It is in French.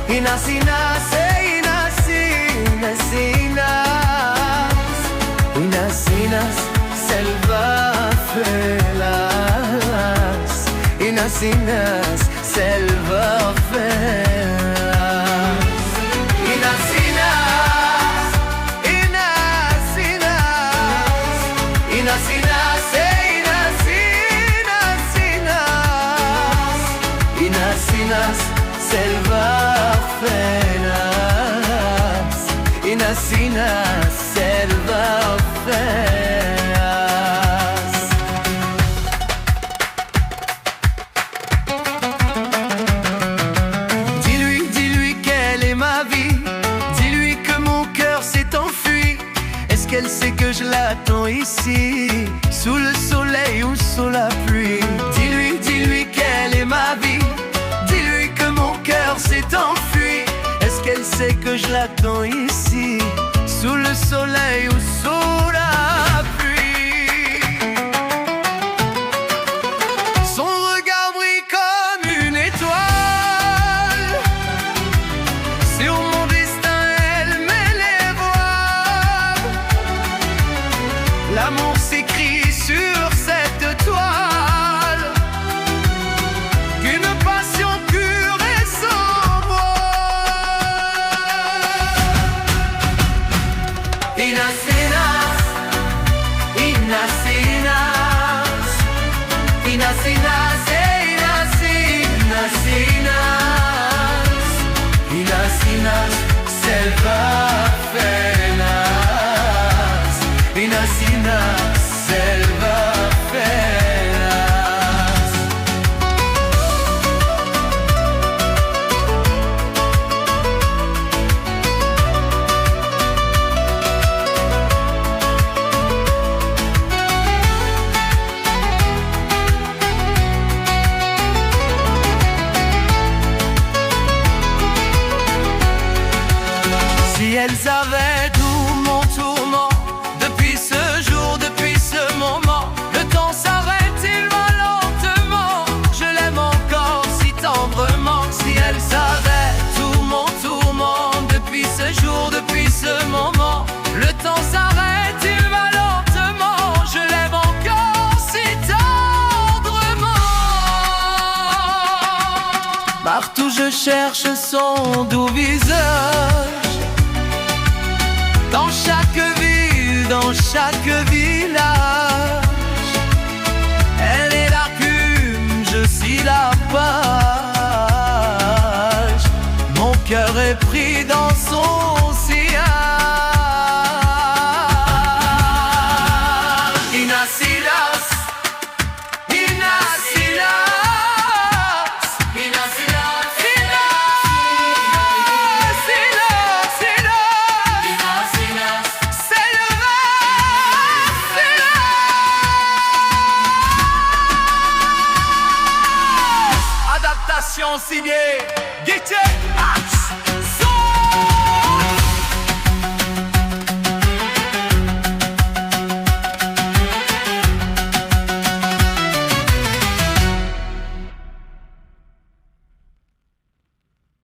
Inas, inas, inas, inas, inas, inas, inas, selva felas. Inas, inas, selva felas. Inas, inas, inas, inas, inas, inas, inas, inas, inas, inas, selva felas. Inas, inas, selva felas. Dis-lui qu'elle est ma vie. Dis-lui que mon cœur s'est enfui. Est-ce qu'elle sait que je l'attends ici, sous le soleil ou sous la pluie? Dis-lui qu'elle est ma vie. Dis-lui que mon cœur s'est enfui. Est-ce qu'elle sait que je l'attends ici, sous le soleil ou sous la pluie? Son regard brille comme une étoile. Sur mon destin, elle met les voiles. L'amour s'écrit sur cette toile, qu'une passion pure et sans voile. Inas, inas, inas, inas, inas, inas, inas, inas, inas, inas, inas, selva felas. Inas, inas, selva felas. Si elles avaient tout mon tourment, depuis ce jour, depuis ce moment, le temps s'arrête, il va lentement. Je l'aime encore si tendrement. Si elles savaient tout mon tourment, depuis ce jour, depuis ce moment, le temps s'arrête, il va lentement. Je l'aime encore si tendrement. Partout je cherche son doux visage, dans chaque ville, dans chaque village. Elle est la plume, je suis la page. Mon cœur est pris dans son sillage. Inas, inas, inas, inas, inas, inas, inas, inas, inas, selva felas. Adaptation signée Guitare Arts.